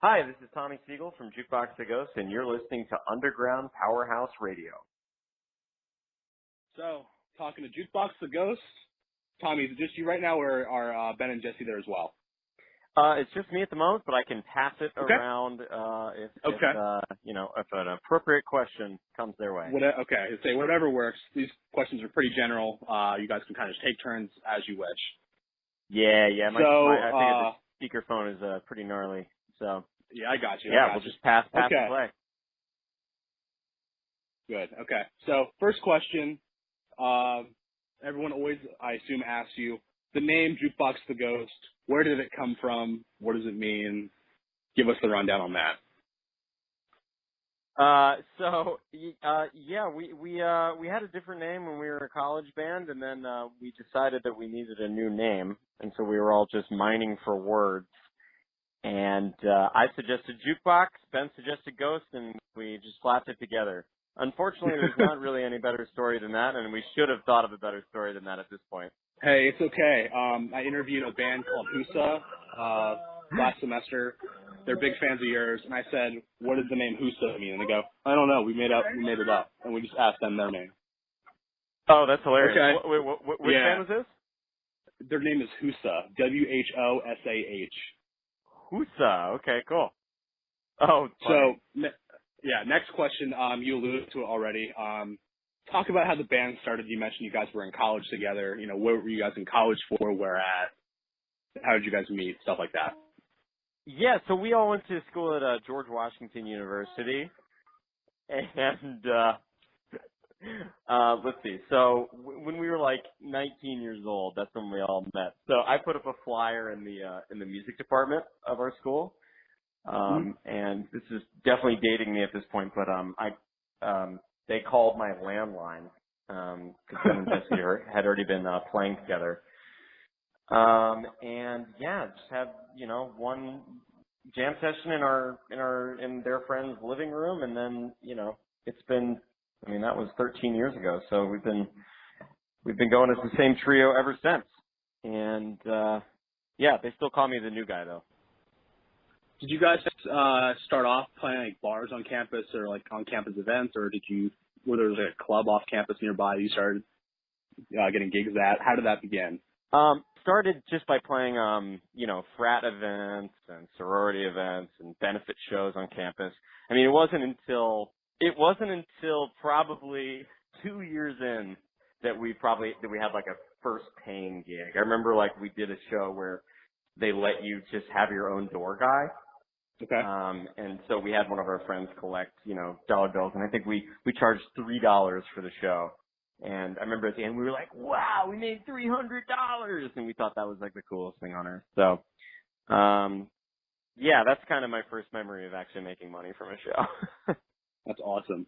Hi, this is Tommy Siegel from Jukebox The Ghost, and you're listening to Underground Powerhouse Radio. So, talking to Jukebox The Ghost. Tommy, is it just you right now, or are Ben and Jesse there as well? It's just me at the moment, but I can pass it around if an appropriate question comes their way. Say whatever works. These questions are pretty general. You guys can kind of take turns as you wish. Yeah. I think the speakerphone is pretty gnarly. So yeah, I got you. We'll just pass the play. Good. Okay. So first question. Everyone always, I assume, asks you the name Jukebox The Ghost. Where did it come from? What does it mean? Give us the rundown on that. We had a different name when we were a college band, and then we decided that we needed a new name, and so we were all just mining for words. And I suggested Jukebox, Ben suggested Ghost, and we just slapped it together. Unfortunately, there's not really any better story than that, and we should have thought of a better story than that at this point. Hey, it's okay. I interviewed a band called Husa last semester. They're big fans of yours, and I said, "What does the name Husa mean?" And they go, "I don't know. We made it up," and we just asked them their name. Oh, that's hilarious. Okay. Which band was this? Their name is Husa. WHOSAH. Husa. Okay, cool. Oh, funny. So, next question. You alluded to it already. Talk about how the band started. You mentioned you guys were in college together. You know, what were you guys in college for? Where at? How did you guys meet? Stuff like that. Yeah, so we all went to school at George Washington University, and let's see. So when we were like 19 years old, that's when we all met. So I put up a flyer in the music department of our school, and this is definitely dating me at this point. But they called my landline because Ben and Jesse had already been playing together. Just have, one jam session in their friend's living room, and then, that was 13 years ago. So we've been going as the same trio ever since. And they still call me the new guy though. Did you guys start off playing like bars on campus or like on campus events, or were there like a club off campus nearby you started getting gigs at? How did that begin? Started just by playing, frat events and sorority events and benefit shows on campus. I mean, it wasn't until probably 2 years in that we had like a first paying gig. I remember like we did a show where they let you just have your own door guy. Okay. And so we had one of our friends collect, dollar bills, and I think we charged $3 for the show. And I remember at the end we were like, wow, we made $300, and we thought that was like the coolest thing on earth. So, that's kind of my first memory of actually making money from a show. That's awesome.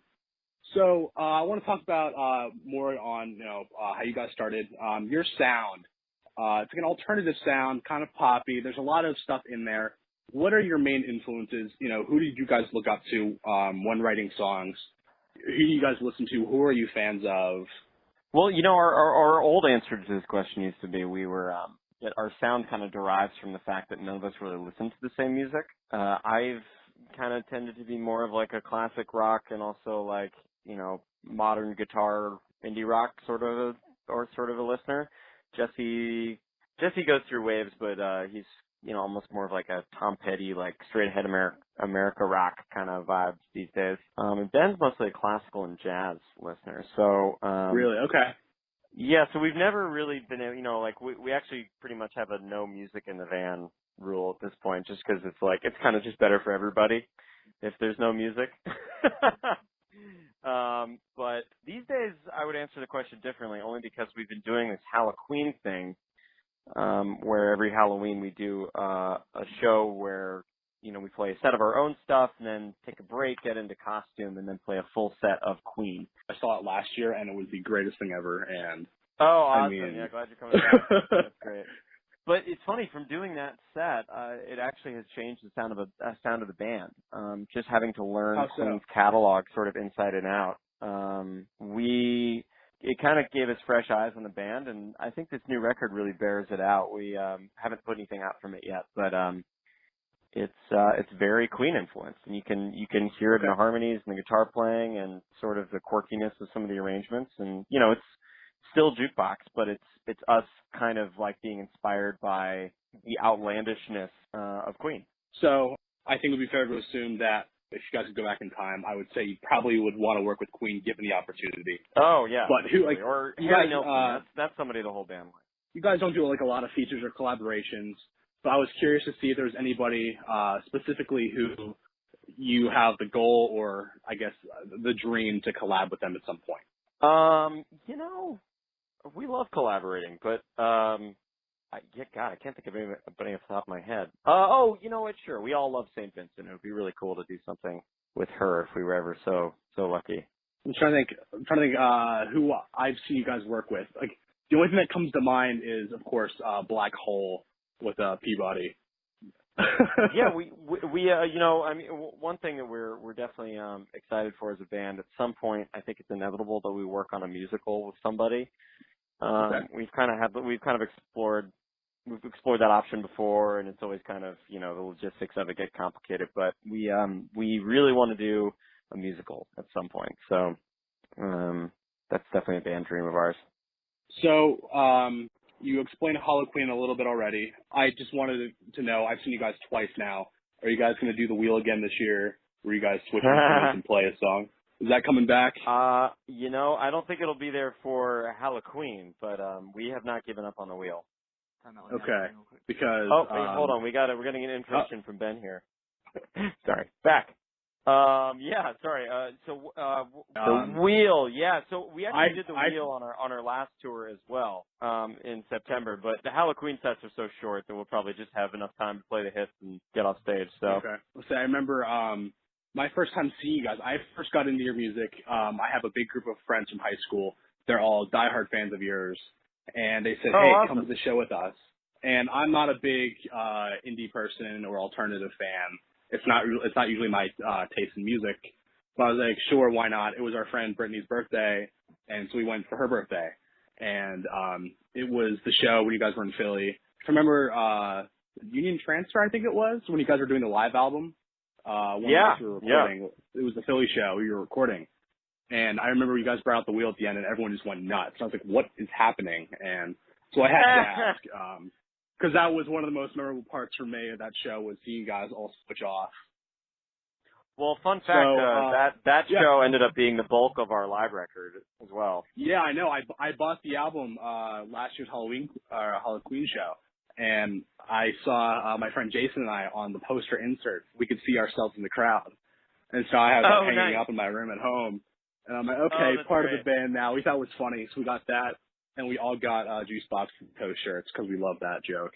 So I want to talk about more on how you guys started. Your sound, it's like an alternative sound, kind of poppy. There's a lot of stuff in there. What are your main influences? Who did you guys look up to when writing songs? Who do you guys listen to? Who are you fans of? Well, our old answer to this question used to be our sound kind of derives from the fact that none of us really listen to the same music. I've kind of tended to be more of like a classic rock and also like, modern guitar, indie rock sort of a listener. Jesse goes through waves, but he's almost more of like a Tom Petty, like straight ahead America rock kind of vibes these days. And Ben's mostly a classical and jazz listener. So really? Okay. Yeah, so we've never really been, we actually pretty much have a no music in the van rule at this point, just because it's kind of just better for everybody if there's no music. But these days I would answer the question differently, only because we've been doing this Halloqueen thing, where every Halloween we do a show where, we play a set of our own stuff and then take a break, get into costume, and then play a full set of Queen. I saw it last year, and it was the greatest thing ever. And awesome! Yeah, glad you're coming back. That's great. But it's funny, from doing that set, it actually has changed the sound of the band. Just having to learn Queen's catalog sort of inside and out. It kind of gave us fresh eyes on the band, and I think this new record really bears it out. We haven't put anything out from it yet, but it's very Queen influenced, and you can hear it in the harmonies and the guitar playing and sort of the quirkiness of some of the arrangements. And it's still Jukebox, but it's us kind of like being inspired by the outlandishness of Queen. So I think it would be fair to assume that if you guys could go back in time, I would say you probably would want to work with Queen given the opportunity. Oh yeah, but who like or you Harry guys? Nilsson? That's somebody the whole band likes. You guys don't do like a lot of features or collaborations, but I was curious to see if there's anybody specifically who you have the goal or I guess the dream to collab with them at some point. We love collaborating, but I can't think of anybody off the top of my head. You know what? Sure, we all love St. Vincent. It would be really cool to do something with her if we were ever so lucky. I'm trying to think who I've seen you guys work with. Like the only thing that comes to mind is, of course, Black Hole with Peabody. Yeah, we I mean, one thing that we're definitely excited for as a band. At some point, I think it's inevitable that we work on a musical with somebody. Okay. We've kind of explored that option before, and it's always kind of the logistics of it get complicated. But we really want to do a musical at some point. So that's definitely a band dream of ours. So you explained Halloqueen a little bit already. I just wanted to know. I've seen you guys twice now. Are you guys going to do the wheel again this year? Where you guys switch instruments and play a song? Is that coming back? I don't think it'll be there for Halloqueen, but we have not given up on the wheel. Okay. Because hold on, we're getting an interruption from Ben here. Sorry. Back. The wheel, yeah. So we actually did the wheel on our last tour as well, in September. But the Halloqueen sets are so short that we'll probably just have enough time to play the hits and get off stage. So okay. So I remember my first time seeing you guys. I first got into your music. I have a big group of friends from high school. They're all diehard fans of yours, and they said, "Hey, awesome. come to the show with us." And I'm not a big indie person or alternative fan. It's not usually my taste in music. But I was like, sure, why not? It was our friend Brittany's birthday, and so we went for her birthday. And it was the show when you guys were in Philly. I remember Union Transfer, I think it was, when you guys were doing the live album. When you guys were recording. Yeah. It was the Philly show you were recording. And I remember you guys brought out the wheel at the end, and everyone just went nuts. I was like, what is happening? And so I had to ask. Because that was one of the most memorable parts for me of that show was seeing you guys all switch off. Well, fun fact, that show ended up being the bulk of our live record as well. Yeah, I know. I bought the album last year's Halloqueen show, and I saw my friend Jason and I on the poster insert. We could see ourselves in the crowd, and so I had that hanging up in my room at home. And I'm like, okay, part of the band now. We thought it was funny, so we got that. And we all got Jukebox and Koch shirts because we love that joke.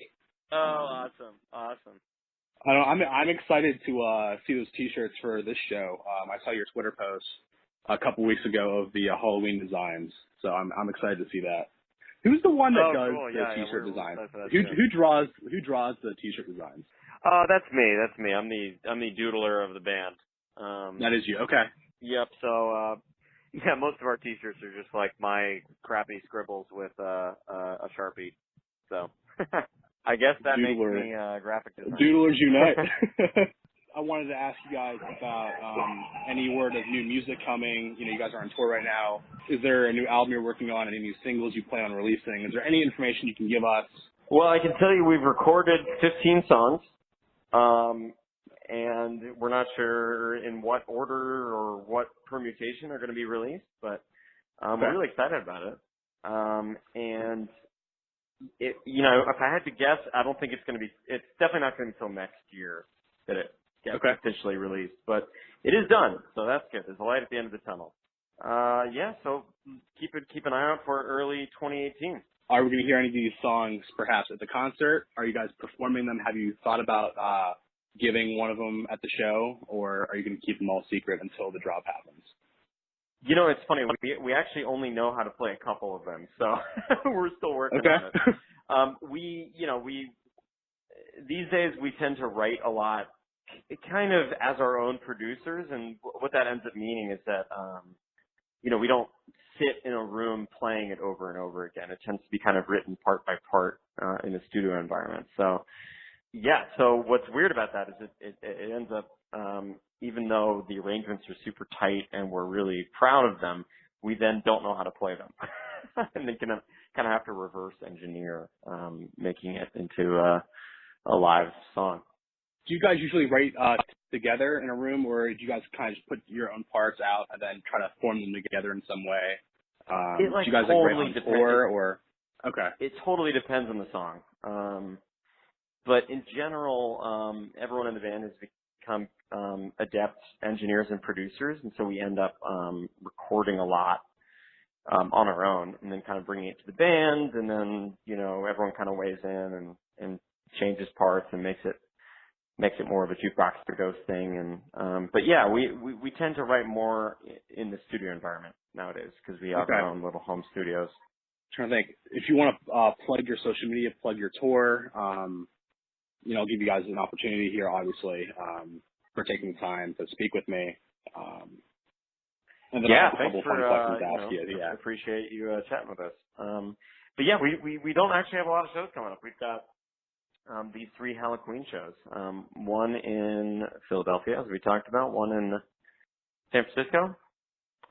Oh, awesome. I'm excited to see those T-shirts for this show. I saw your Twitter post a couple weeks ago of the Halloween designs, so I'm excited to see that. Who's the one that does the T-shirt designs? Who draws the T-shirt designs? That's me. I'm the doodler of the band. That is you. Okay. Yep. So. Yeah, most of our T-shirts are just like my crappy scribbles with a Sharpie. So I guess that makes me graphic designer. Doodlers unite. I wanted to ask you guys about any word of new music coming. You guys are on tour right now. Is there a new album you're working on? Any new singles you plan on releasing? Is there any information you can give us? Well, I can tell you we've recorded 15 songs. And we're not sure in what order or what permutation are going to be released, but we're really excited about it. And if I had to guess, I don't think it's definitely not going to be till next year that it gets officially released, but it is done. So that's good. There's a light at the end of the tunnel. So keep an eye out for early 2018. Are we going to hear any of these songs perhaps at the concert? Are you guys performing them? Have you thought about giving one of them at the show, or are you going to keep them all secret until the drop happens? It's funny. We actually only know how to play a couple of them, so we're still working on it. We these days we tend to write a lot, kind of as our own producers, and what that ends up meaning is that we don't sit in a room playing it over and over again. It tends to be kind of written part by part in a studio environment. So. Yeah. So what's weird about that is it ends up, even though the arrangements are super tight and we're really proud of them, we then don't know how to play them, and they kind of have to reverse engineer, making it into a live song. Do you guys usually write together in a room, or do you guys kind of just put your own parts out and then try to form them together in some way? It Do you guys write on tour, or okay? It totally depends on the song. But in general, everyone in the band has become adept engineers and producers, and so we end up recording a lot on our own, and then kind of bringing it to the band, and then everyone kind of weighs in and changes parts and makes it more of a Jukebox to Ghost thing. And but yeah, we tend to write more in the studio environment nowadays because we have our own little home studios. Trying to think, if you want to plug your social media, plug your tour. I'll give you guys an opportunity here, obviously, for taking the time to speak with me. And then I have a couple of fun questions to ask you. Yeah, appreciate you chatting with us. But yeah, we don't actually have a lot of shows coming up. We've got these 3 Halloqueen shows. One in Philadelphia, as we talked about, one in San Francisco,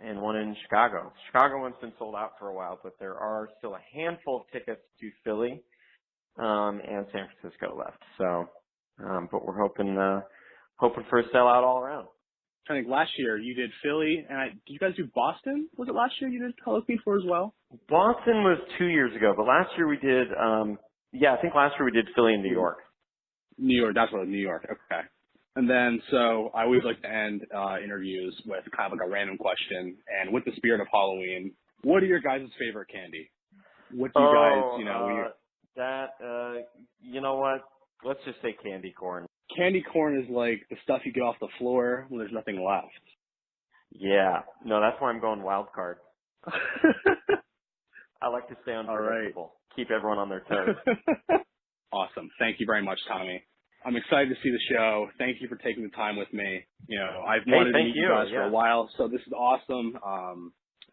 and one in Chicago. Chicago one's been sold out for a while, but there are still a handful of tickets to Philly and San Francisco left. So, but we're hoping for a sellout all around. I think last year you did Philly, and did you guys do Boston? Was it last year you did Halloqueen for as well? Boston was 2 years ago, but last year we did. I think last year we did Philly and New York. New York, that's what it was, New York. Okay. And then, so I always like to end interviews with kind of like a random question. And with the spirit of Halloween, what are your guys' favorite candy? What do you guys, you know what? Let's just say candy corn. Candy corn is like the stuff you get off the floor when there's nothing left. Yeah. No, that's why I'm going wild card. I like to stay unpredictable. Right. Keep everyone on their toes. Awesome. Thank you very much, Tommy. I'm excited to see the show. Thank you for taking the time with me. I've wanted to meet you guys for a while, so this is awesome.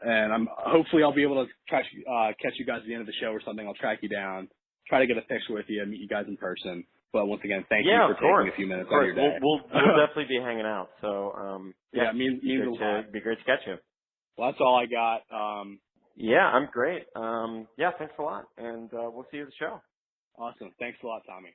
And hopefully I'll be able to catch you guys at the end of the show or something. I'll track you down, try to get a picture with you, meet you guys in person. But once again, thank you for taking a few minutes out of your day. We'll definitely be hanging out. So it means a lot. It'd be great to catch you. Well, that's all I got. Yeah, I'm great. Thanks a lot, and we'll see you at the show. Awesome. Thanks a lot, Tommy.